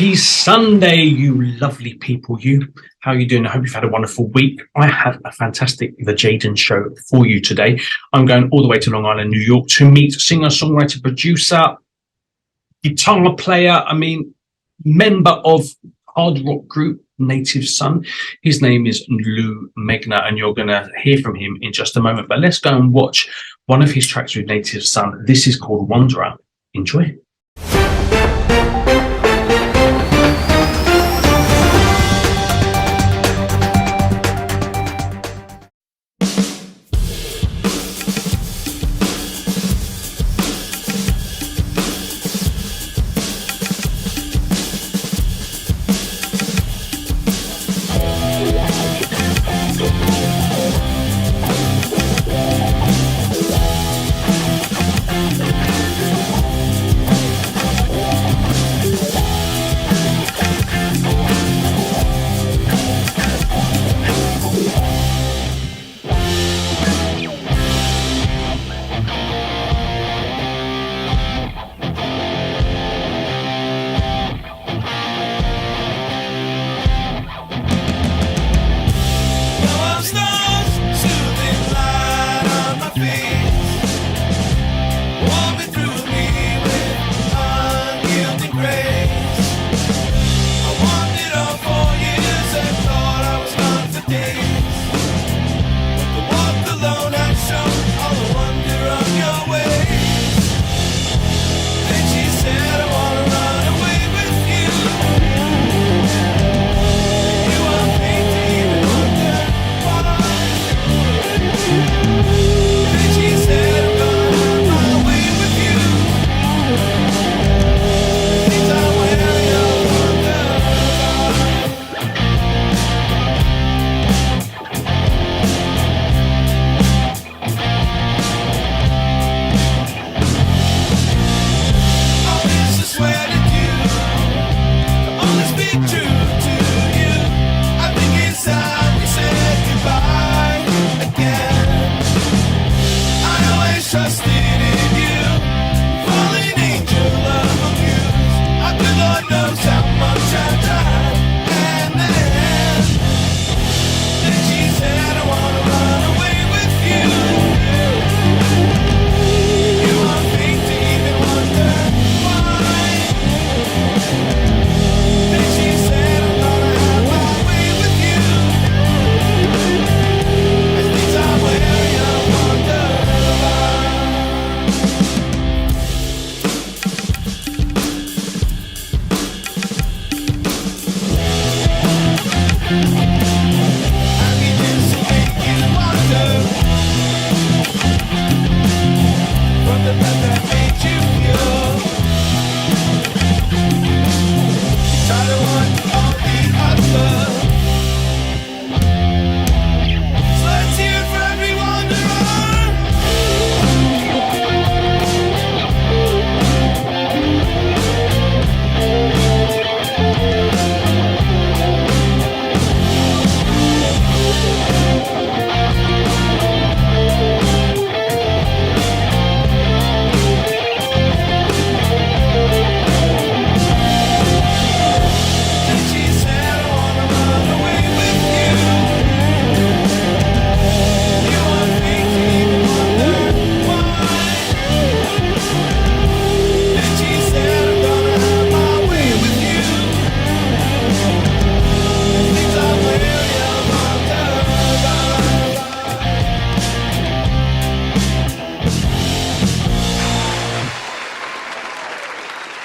Happy Sunday, you lovely people. How are you doing? I hope you've had a wonderful week. I have a fantastic The Jaden Show for you today. I'm going all the way to Long Island, New York to meet singer, songwriter, producer, guitar player, member of hard rock group Native Son. His name is Lou Megna, and you're going to hear from him in just a moment. But let's go and watch one of his tracks with Native Son. This is called Wanderer. Enjoy.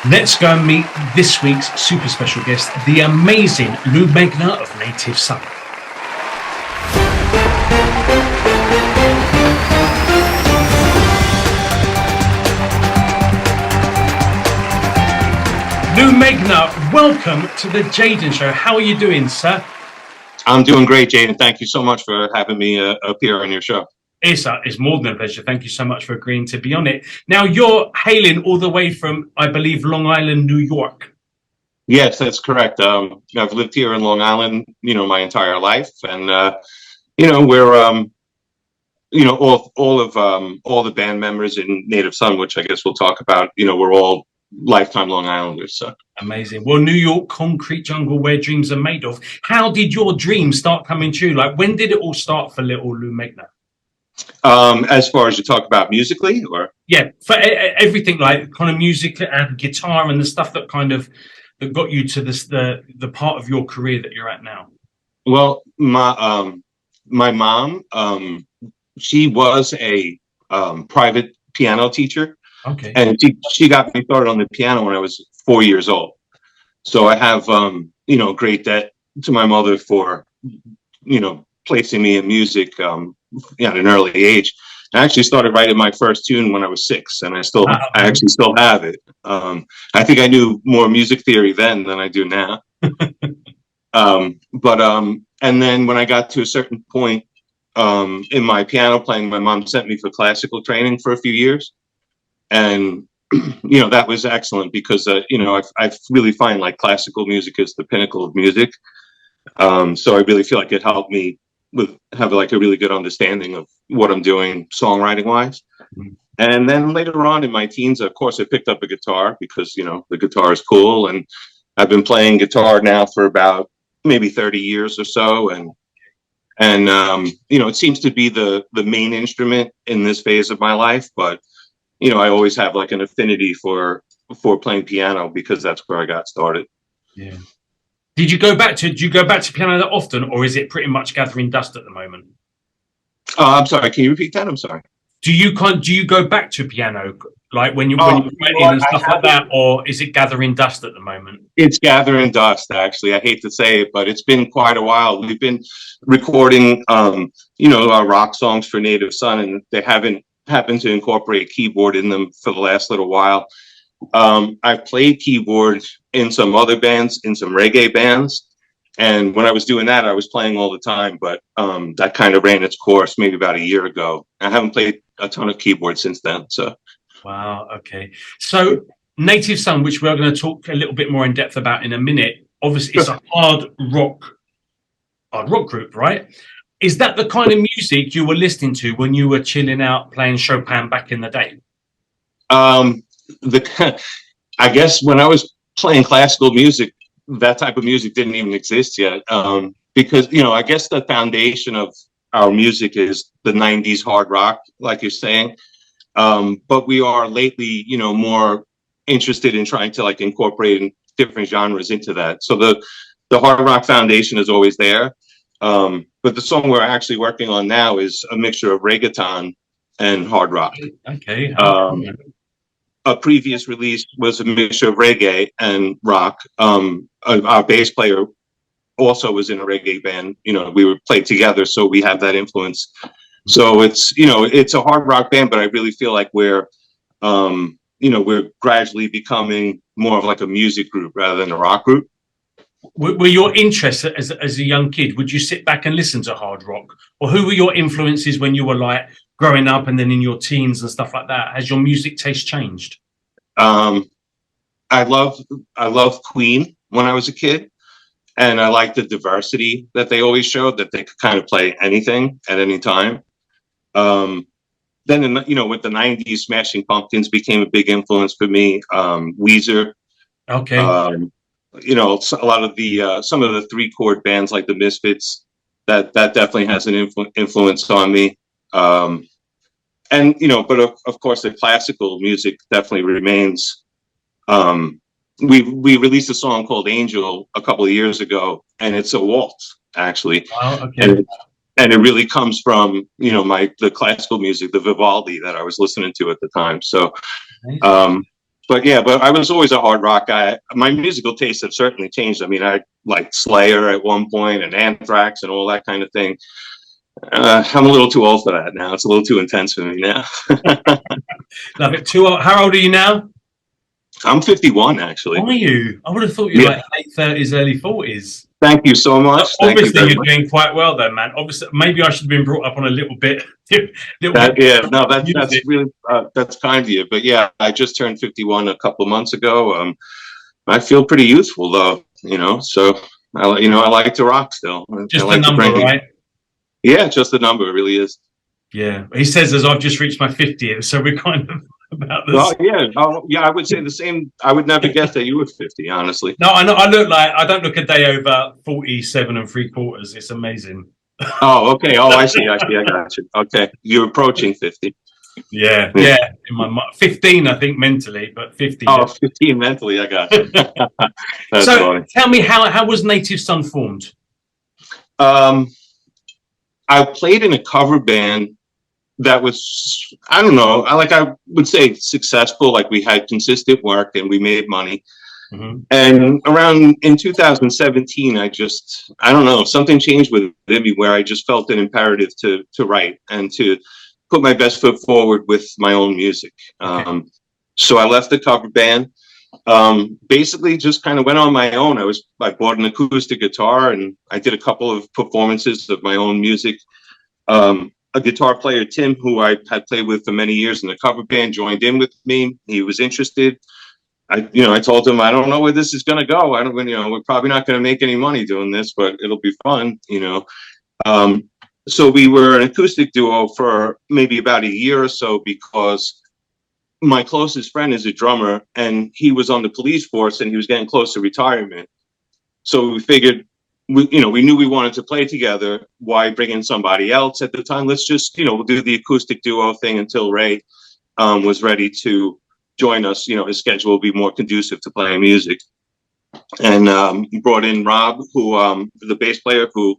Let's go and meet this week's super special guest, the amazing Lou Megna of Native Son. Lou Megna, welcome to the Jaden Show. How are you doing, sir? I'm doing great, Jaden. Thank you so much for having me appear on your show. It's more than a pleasure. Thank you so much for agreeing to be on it. Now, you're hailing all the way from, I believe, Long Island, New York. Yes, that's correct. I've lived here in Long Island, my entire life, and we're all the band members in Native Son, which I guess we'll talk about. We're all lifetime Long Islanders. So amazing. Well, New York, concrete jungle where dreams are made of. How did your dreams start coming true? Like, when did it all start for little Lou Megna? as far as you talk about musically, or Yeah, for everything, like kind of music and guitar and the stuff that kind of that got you to this the part of your career that you're at now. well, my mom, she was a private piano teacher, Okay. and she got me started on the piano when I was 4 years old. So I have great debt to my mother for placing me in music at an early age. I actually started writing my first tune when I was 6, and I actually still have it. I think I knew more music theory then than I do now. And then when I got to a certain point in my piano playing, my mom sent me for classical training for a few years, and that was excellent because I really find like classical music is the pinnacle of music. So I really feel like it helped me have like a really good understanding of what I'm doing songwriting wise. Mm-hmm. And then later on in my teens, of course, I picked up a guitar because the guitar is cool, and I've been playing guitar now for about maybe 30 years or so, and it seems to be the main instrument in this phase of my life. But I always have like an affinity for playing piano because that's where I got started. Yeah. Do you go back to piano that often, or is it pretty much gathering dust at the moment? I'm sorry. Can you repeat that? I'm sorry. Do you go back to piano like when you're writing and stuff like that, or is it gathering dust at the moment? It's gathering dust, actually. I hate to say it, but it's been quite a while. We've been recording, our rock songs for Native Son, and they haven't happened to incorporate keyboard in them for the last little while. I've played keyboard in some other bands, in some reggae bands. And when I was doing that, I was playing all the time, but that kind of ran its course maybe about a year ago. I haven't played a ton of keyboard since then. So, wow, okay. So, Native Son, which we're going to talk a little bit more in depth about in a minute. Obviously, it's a hard rock group, right? Is that the kind of music you were listening to when you were chilling out playing Chopin back in the day? I guess when I was playing classical music, that type of music didn't even exist yet, because I guess the foundation of our music is the 90s hard rock, like you're saying, but we are lately more interested in trying to like incorporate different genres into that. So the hard rock foundation is always there, but the song we're actually working on now is a mixture of reggaeton and hard rock. Okay. A previous release was a mixture of reggae and rock. Our bass player also was in a reggae band. We were played together, so we have that influence. So it's a hard rock band, but I really feel like we're gradually becoming more of like a music group rather than a rock group. Were your interests as a young kid, would you sit back and listen to hard rock? Or who were your influences when you were like growing up and then in your teens and stuff like that? Has your music taste changed? I love Queen when I was a kid, and I like the diversity that they always showed, that they could kind of play anything at any time. Then with the 90s, Smashing Pumpkins became a big influence for me. Weezer. Okay. A lot of the some of the 3-chord bands like the Misfits, that definitely has an influence on me. But of course the classical music definitely remains. We released a song called Angel a couple of years ago, and it's a waltz actually. Oh, okay. And it really comes from the classical music, the Vivaldi that I was listening to at the time. So but I was always a hard rock guy. My musical tastes have certainly changed. I mean, I liked Slayer at one point and Anthrax and all that kind of thing. I'm a little too old for that now. It's a little too intense for me now. Love it. Too old. How old are you now? I'm 51, actually. Are you? I would have thought you were like late 30s, early 40s. Thank you so much. Obviously, you're doing quite well, though, man. Obviously, maybe I should have been brought up on a little bit. That's really that's kind of you. But yeah, I just turned 51 a couple of months ago. I feel pretty youthful, though. So I like to rock still. Just a number, right? Yeah, just a number. It really is. Yeah, he says as I've just reached my 50th, so we're kind of about Well, this. yeah. Oh, yeah. I would say the same. I would never guess that you were 50, honestly. No, I know. I look like I don't look a day over 47 and three quarters. It's amazing. Oh, okay. Oh, I see. I see. I got you. Okay. You're approaching 50. Yeah, Yeah. yeah. In my 15, I think mentally, but 50. Oh, Yeah. 15 mentally. I got you. That's So funny. tell me, how was Native Son formed? Um, I played in a cover band that was, I don't know, I would say successful. Like we had consistent work and we made money. Mm-hmm. And around in 2017, I don't know, something changed with me where I just felt an imperative to write and to put my best foot forward with my own music. Okay. So I left the cover band. Basically just kind of went on my own. I bought an acoustic guitar and I did a couple of performances of my own music. A guitar player, Tim, who I had played with for many years in the cover band, joined in with me. He was interested. I told him, I don't know where this is going to go. We're probably not going to make any money doing this, but it'll be fun. So we were an acoustic duo for maybe about a year or so because my closest friend is a drummer and he was on the police force and he was getting close to retirement. So we figured, we knew we wanted to play together. Why bring in somebody else at the time? Let's just, we'll do the acoustic duo thing until Ray was ready to join us. His schedule will be more conducive to playing music. And brought in Rob, who the bass player, who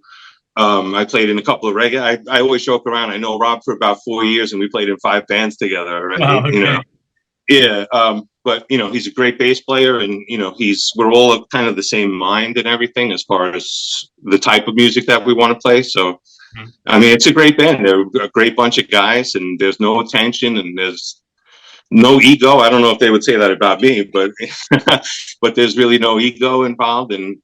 I played in a couple of reggae. I always joke around. I know Rob for about 4 years, and we played in 5 bands together already. Wow, okay. Yeah. But he's a great bass player, and we're all kind of the same mind and everything as far as the type of music that we want to play. So, I mean, it's a great band. They're a great bunch of guys, and there's no tension and there's no ego. I don't know if they would say that about me, but but there's really no ego involved, and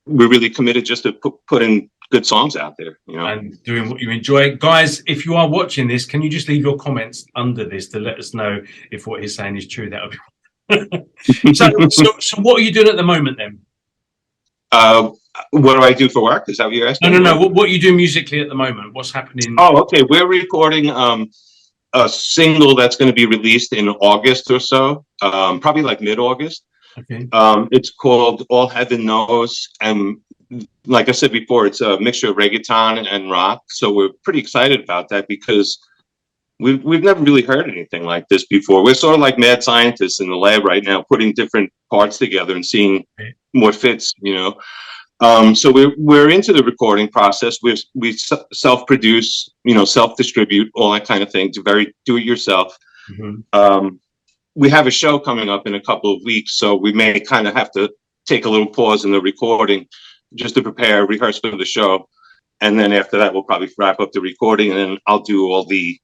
we're really committed just to putting good songs out there, And doing what you enjoy. Guys, if you are watching this, can you just leave your comments under this to let us know if what he's saying is true? That would be so what are you doing at the moment then? What do I do for work? Is that what you're asking? No. What are you doing musically at the moment? What's happening? Oh, okay. We're recording a single that's going to be released in August or so, probably like mid-August. Okay. It's called All Heaven Knows, and like I said before, it's a mixture of reggaeton and rock. So we're pretty excited about that because we've never really heard anything like this before. We're sort of like mad scientists in the lab right now, putting different parts together and seeing what fits. So we're into the recording process. We self-produce, self-distribute, all that kind of thing. Do it yourself. Mm-hmm. We have a show coming up in a couple of weeks, so we may kind of have to take a little pause in the recording just to rehearse for the show. And then after that, we'll probably wrap up the recording, and then I'll do all the,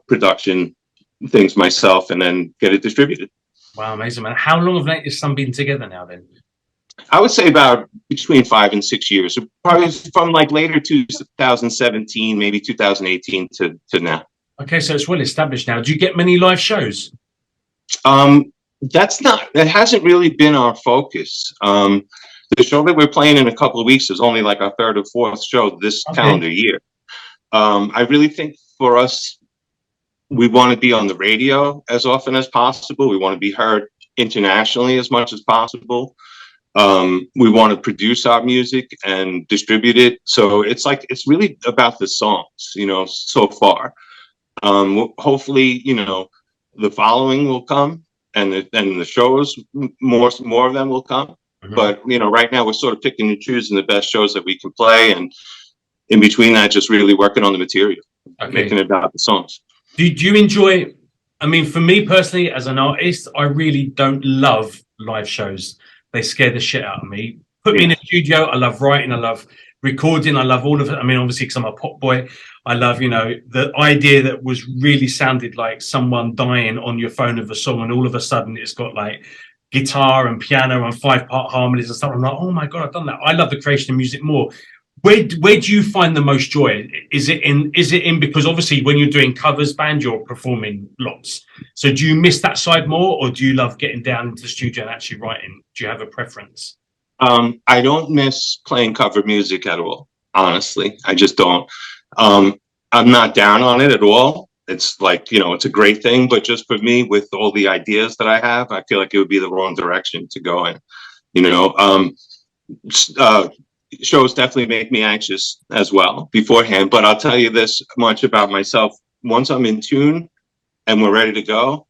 production things myself and then get it distributed. Wow, amazing, man. How long have Native Son been together now then? I would say about between 5 and 6 years. So probably from like later 2017, maybe 2018 to now. Okay, so it's well established now. Do you get many live shows? That hasn't really been our focus. The show that we're playing in a couple of weeks is only like our 3rd or 4th show this calendar year. I really think for us, we want to be on the radio as often as possible. We want to be heard internationally as much as possible. We want to produce our music and distribute it. So it's really about the songs, so far. Hopefully, the following will come and the shows, more of them will come. Mm-hmm. But, right now we're sort of picking and choosing the best shows that we can play. And in between that, just really working on the material, making it about the songs. Do you enjoy, I mean, for me personally, as an artist, I really don't love live shows. They scare the shit out of me. Put me in a studio. I love writing. I love recording. I love all of it. I mean, obviously, because I'm a pop boy, I love, the idea that was really sounded like someone dying on your phone of a song, and all of a sudden it's got like guitar and piano and 5-part harmonies and stuff. I'm like, oh my God, I've done that. I love the creation of music more. Where do you find the most joy? Is it in because obviously when you're doing covers band, you're performing lots. So do you miss that side more, or do you love getting down into the studio and actually writing? Do you have a preference? I don't miss playing cover music at all. Honestly, I just don't. I'm not down on it at all. it's like, it's a great thing, but just for me, with all the ideas that I have, I feel like it would be the wrong direction to go in. Uh, Shows definitely make me anxious as well beforehand, but I'll tell you this much about myself: once I'm in tune and we're ready to go,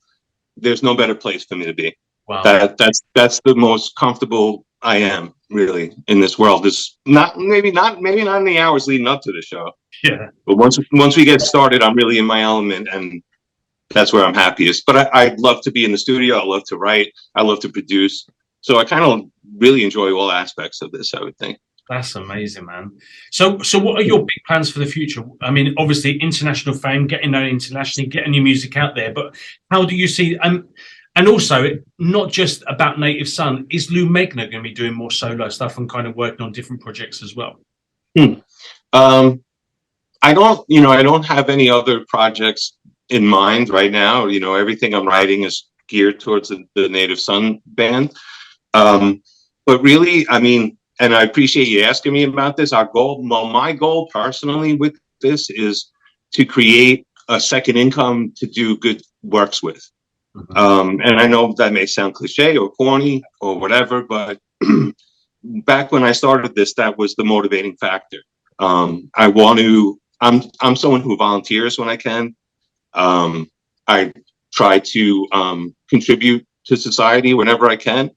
there's no better place for me to be. Wow. That's the most comfortable I am really in this world. Is not maybe not in the hours leading up to the show. Yeah. But once we get started, I'm really in my element, and that's where I'm happiest. But I love to be in the studio. I love to write. I love to produce. So I kind of really enjoy all aspects of this, I would think. That's amazing, man. So what are your big plans for the future? I mean, obviously international fame, getting known internationally, getting your music out there, but how do you see, and also not just about Native Son, is Lou Megna going to be doing more solo stuff and kind of working on different projects as well? I don't have any other projects in mind right now. Everything I'm writing is geared towards the Native Son band. But really, I mean, and I appreciate you asking me about this. My goal personally with this is to create a second income to do good works with. And I know that may sound cliche or corny or whatever, but back when I started this, that was the motivating factor. I'm someone who volunteers when I can. I try to contribute to society whenever I can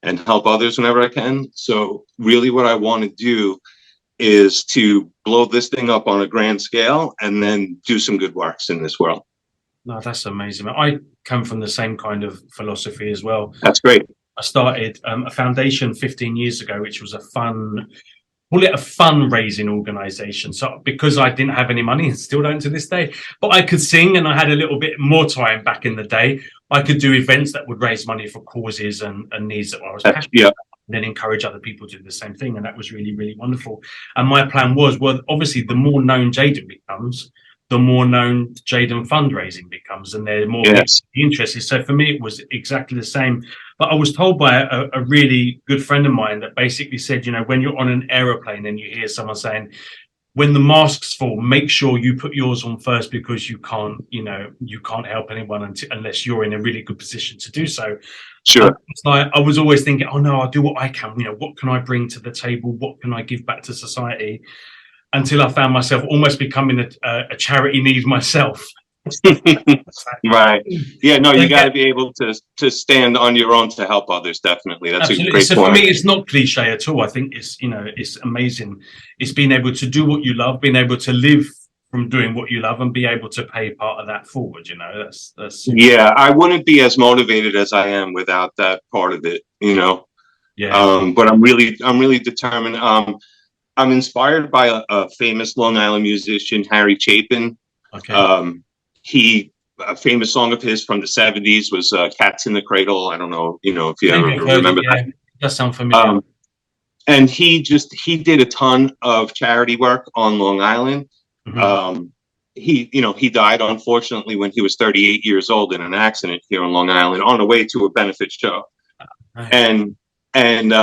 and help others whenever I can. So really what I want to do is to blow this thing up on a grand scale and then do some good works in this world. No, that's amazing. I come from the same kind of philosophy as well. That's great. I started a foundation 15 years ago, which was call it a fundraising organization. So because I didn't have any money and still don't to this day, but I could sing and I had a little bit more time back in the day, I could do events that would raise money for causes and needs that I was passionate about, and then encourage other people to do the same thing. And that was really, really wonderful. And my plan was, well, obviously the more known Jaden becomes, the more known Jaden fundraising becomes, and they're more interested. So for me, it was exactly the same. But I was told by a really good friend of mine that basically said, when you're on an aeroplane and you hear someone saying, when the masks fall, make sure you put yours on first, because you can't help anyone unless you're in a really good position to do so. Sure. It's like I was always thinking, oh no, I'll do what I can. What can I bring to the table? What can I give back to society? Until I found myself almost becoming a charity need myself. Right. Yeah, no, you got to be able to stand on your own to help others. Definitely. That's absolutely a great point. For me, it's not cliche at all. I think it's amazing. It's being able to do what you love, being able to live from doing what you love and be able to pay part of that forward. That's yeah, I wouldn't be as motivated as I am without that part of it, Yeah. But I'm really determined. I'm inspired by a famous Long Island musician, Harry Chapin. Okay. A famous song of his from the 70s was Cats in the Cradle. I don't know, if you ever remember that. It does sound familiar. And he did a ton of charity work on Long Island. Mm-hmm. He died, unfortunately, when he was 38 years old in an accident here on Long Island on the way to a benefit show. Nice. And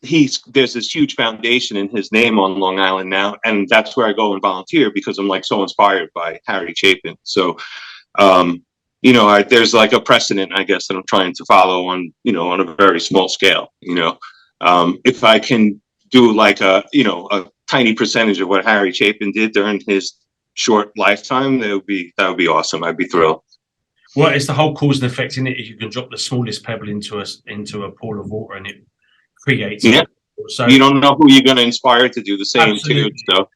there's this huge foundation in his name on Long Island now, and that's where I go and volunteer because I'm so inspired by Harry Chapin. So, there's like a precedent, I guess, that I'm trying to follow on a very small scale. If I can do like a tiny percentage of what Harry Chapin did during his short lifetime, that would be awesome. I'd be thrilled. Well, it's the whole cause and effect in it. If you can drop the smallest pebble into a pool of water and it creates. Yeah. So you don't know who you're going to inspire to do the same too. So.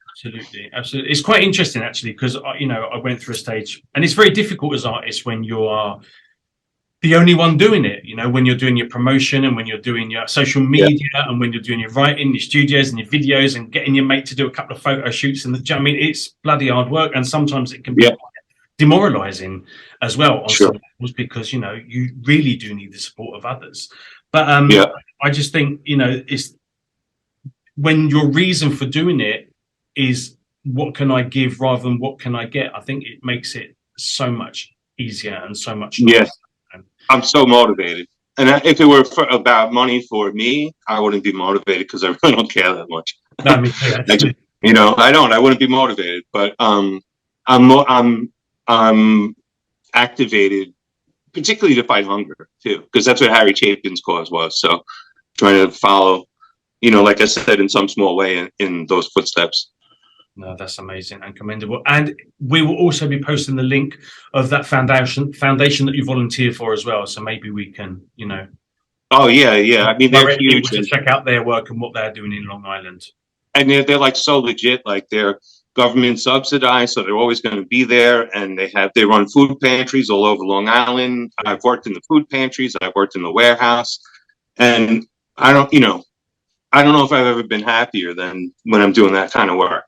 Absolutely. It's quite interesting actually, because I went through a stage, and it's very difficult as artists when you are the only one doing it. When you're doing your promotion and when you're doing your social media and when you're doing your writing, your studios and your videos, and getting your mate to do a couple of photo shoots. It's bloody hard work, and sometimes it can be demoralizing as well on some levels, because you really do need the support of others. But I just think it's when your reason for doing it is what can I give rather than what can I get. I think it makes it so much easier and so much nicer. Yes, I'm so motivated. And if it were about money for me, I wouldn't be motivated because I really don't care that much. No, me too, I wouldn't be motivated. But I'm I'm activated, particularly to fight hunger too, because that's what Harry Chapin's cause was. So trying to follow, like I said, in some small way in those footsteps. No, that's amazing and commendable. And we will also be posting the link of that foundation that you volunteer for as well. So maybe we can, Oh yeah. I mean, they're direct huge. people to check out their work and what they're doing in Long Island. And they're like so legit, like they're government subsidized, so they're always going to be there. And they run food pantries all over Long Island. I've worked in the food pantries. I've worked in the warehouse, and I don't know if I've ever been happier than when I'm doing that kind of work.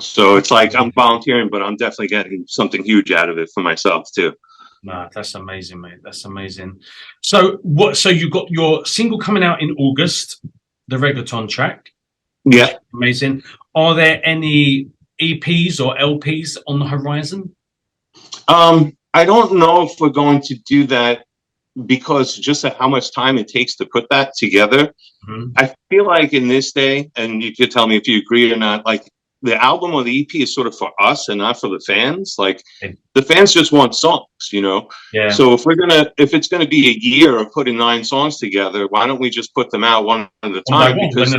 So it's like I'm volunteering, but I'm definitely getting something huge out of it for myself too. Nah, that's amazing, mate. That's amazing. So you got your single coming out in August, the reggaeton track. Yeah. Amazing. Are there any EPs or LPs on the horizon? I don't know if we're going to do that because just how much time it takes to put that together. Mm-hmm. I feel like in this day, and you could tell me if you agree or not, like the album or the EP is sort of for us and not for the fans. Like the fans just want songs, Yeah. So if it's gonna be a year of putting 9 songs together, why don't we just put them out one at a time? Because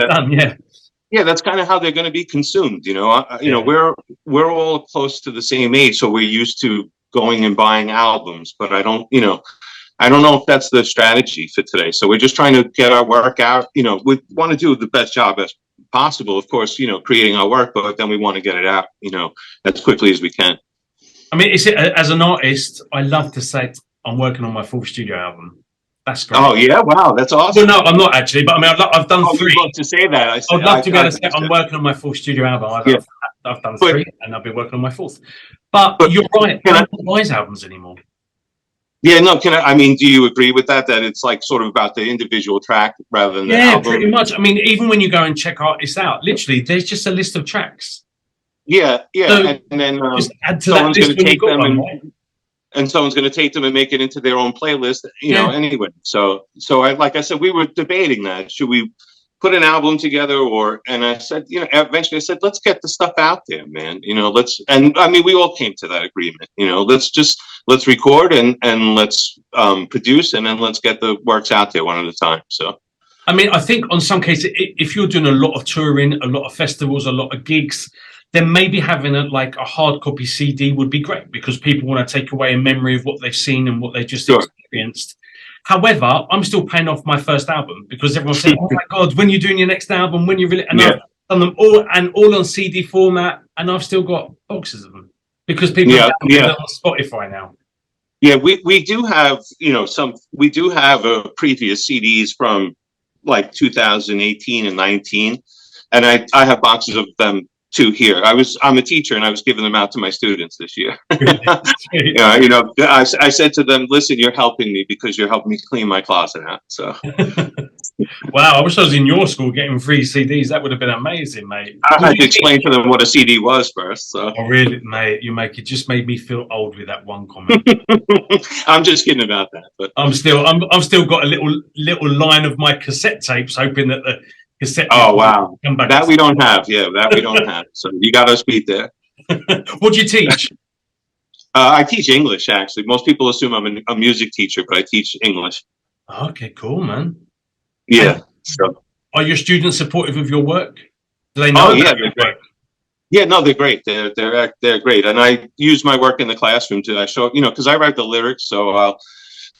yeah, that's kind of how they're going to be consumed. We're all close to the same age, so we're used to going and buying albums. But I don't know if that's the strategy for today. So we're just trying to get our work out. We want to do the best job as possible, of course. Creating our work, but then we want to get it out, as quickly as we can. I mean, as an artist, I love to say I'm working on my 4th studio album. That's great. Oh yeah! Wow, that's awesome. Well, no, I'm not actually, but I mean, I've done 3. You'd love to say that. I'd love to be able to say I'm working on my 4th studio album. I've done 3, and I'll be working on my 4th. But you're right. I don't buy albums anymore. Yeah, no. I mean, do you agree with that? That it's like sort of about the individual track rather than the album? Yeah, pretty much. I mean, even when you go and check artists out, literally, there's just a list of tracks. Yeah. So and then just add to that list when you got one. And someone's going to take them and make it into their own playlist, anyway. So like I said, we were debating that. Should we put an album together and I said, eventually I said, let's get the stuff out there, man. And I mean, we all came to that agreement, let's record and let's produce and then let's get the works out there one at a time. So, I mean, I think on some cases, if you're doing a lot of touring, a lot of festivals, a lot of gigs, then maybe having a hard copy CD would be great because people want to take away a memory of what they've seen and what they just experienced. However, I'm still paying off my first album because everyone's saying, "Oh my God, when you're doing your next album, when you really..." And I've done them all on CD format, and I've still got boxes of them because people are on Spotify now. Yeah, we do have we do have previous CDs from like 2018 and 19, and I have boxes of them too here. I'm a teacher and I was giving them out to my students this year. I said to them, listen, you're helping me because you're helping me clean my closet out. So wow, I wish I was in your school getting free CDs. That would have been amazing, mate. I had to explain to them what a CD was first. So. Oh, really, mate? It just made me feel old with that one comment. I'm just kidding about that, but I've still got a little line of my cassette tapes, hoping that the cassette. Oh wow, that we don't have. Yeah, that we don't have. So you got us beat there. What do you teach? I teach English. Actually, most people assume I'm a music teacher, but I teach English. Okay, cool, man. Yeah. So, are your students supportive of your work? Do they know? Oh yeah, they're great. Yeah, no, they're great. They're great, and I use my work in the classroom to show because I write the lyrics, so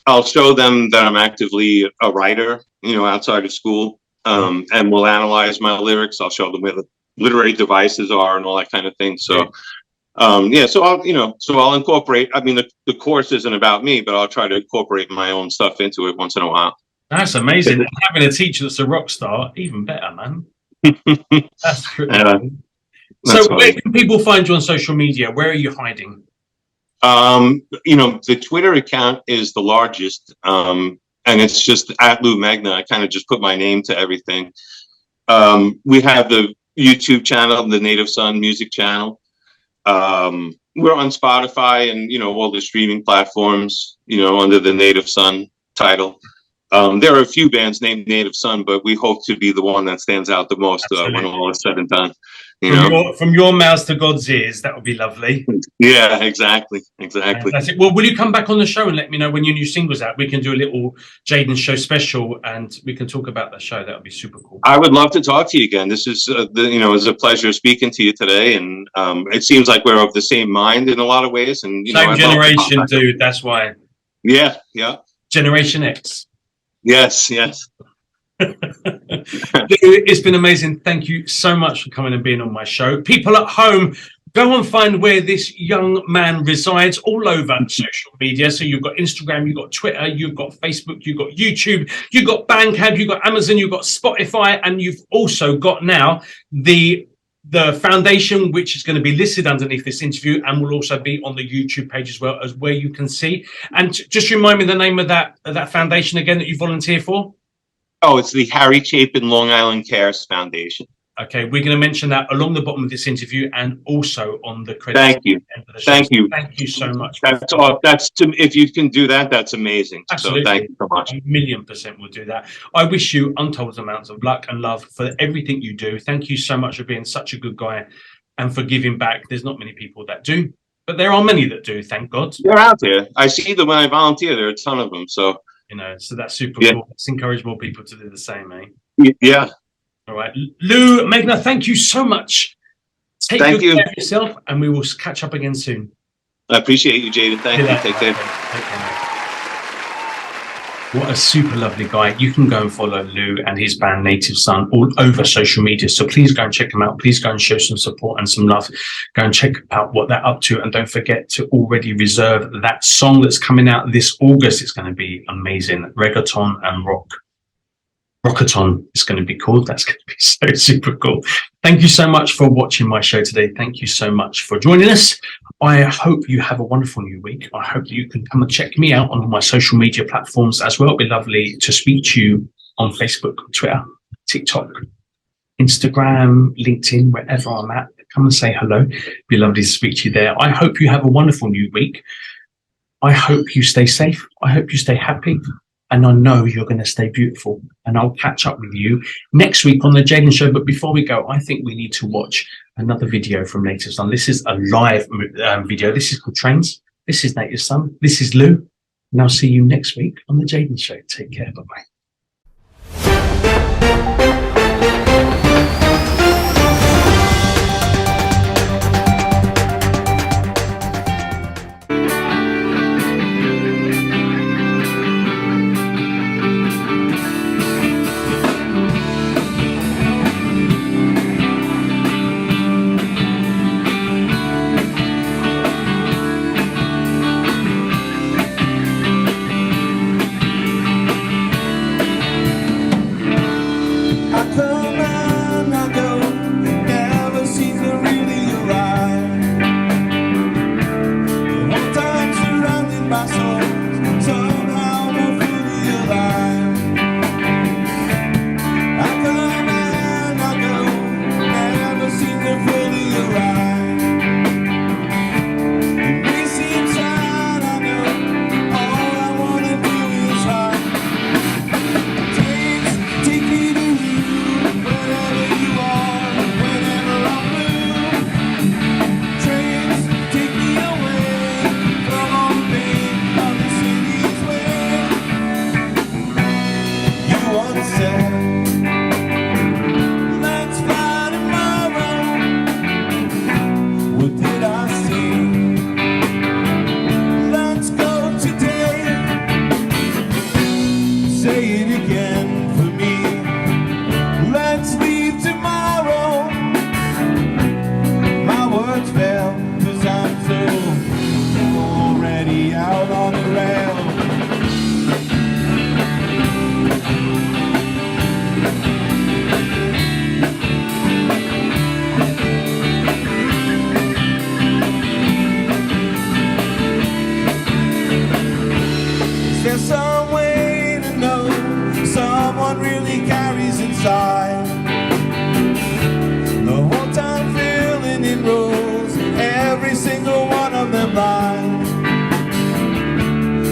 I'll show them that I'm actively a writer, outside of school, and we'll analyze my lyrics. I'll show them where the literary devices are and all that kind of thing. So, so I'll incorporate. I mean, the course isn't about me, but I'll try to incorporate my own stuff into it once in a while. That's amazing. Having a teacher that's a rock star, even better, man. That's pretty cool. So where can people find you on social media? Where are you hiding? The Twitter account is the largest, and it's just at Lou Megna. I kind of just put my name to everything. We have the YouTube channel, the Native Son music channel. We're on Spotify and, all the streaming platforms, under the Native Son title. There are a few bands named Native Son, but we hope to be the one that stands out the most when all is said and done. From your mouths to God's ears, that would be lovely. Yeah, exactly. That's it. Well, will you come back on the show and let me know when your new single's out? We can do a little Jaden show special, and we can talk about the show. That would be super cool. I would love to talk to you again. This is, it's a pleasure speaking to you today, and it seems like we're of the same mind in a lot of ways. And same generation, dude. That's why. Yeah. Generation X. Yes. It's been amazing. Thank you so much for coming and being on my show. People at home, go and find where this young man resides all over social media. So you've got Instagram, you've got Twitter, you've got Facebook, you've got YouTube, you've got Bandcamp, you've got Amazon, you've got Spotify, and you've also got now the foundation, which is going to be listed underneath this interview and will also be on the YouTube page as well, as where you can see. And just remind me the name of that foundation again that you volunteer for. Oh, it's the Harry Chapin Long Island Cares Foundation. Okay, we're going to mention that along the bottom of this interview and also on the credits. Thank you. Thank you so much. That's all. If you can do that, that's amazing. Absolutely. So thank you so much. 1,000,000% will do that. I wish you untold amounts of luck and love for everything you do. Thank you so much for being such a good guy and for giving back. There's not many people that do, but there are many that do, thank God. They're out there. I see them when I volunteer. There are a ton of them. So so that's super cool. Let's encourage more people to do the same, Yeah. All right. Lou Megna, thank you so much. Take good care of yourself, and we will catch up again soon. I appreciate you, Jaden. Thank you. Take care. What a super lovely guy. You can go and follow Lou and his band Native Son all over social media. So please go and check them out. Please go and show some support and some love. Go and check out what they're up to. And don't forget to already reserve that song that's coming out this August. It's going to be amazing. Reggaeton and rock. Rockathon is going to be called. That's going to be so super cool. Thank you so much for watching my show today. Thank you so much for joining us. I hope you have a wonderful new week. I hope that you can come and check me out on my social media platforms as well. It'd be lovely to speak to you on Facebook, Twitter, TikTok, Instagram, LinkedIn, wherever I'm at. Come and say hello. It'd be lovely to speak to you there. I hope you have a wonderful new week. I hope you stay safe. I hope you stay happy. And I know you're going to stay beautiful. And I'll catch up with you next week on the Jaden Show. But before we go, I think we need to watch another video from Native Son. This is a live video. This is called Trains. This is Native Son. This is Lou. And I'll see you next week on the Jaden Show. Take care. Bye-bye.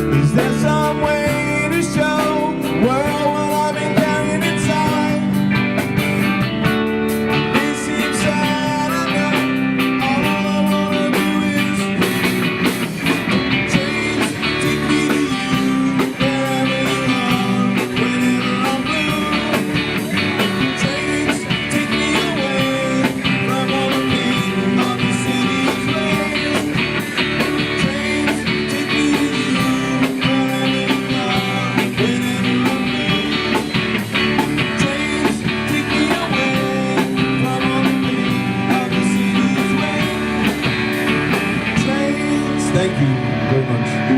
Is there some way to show Thank you very much.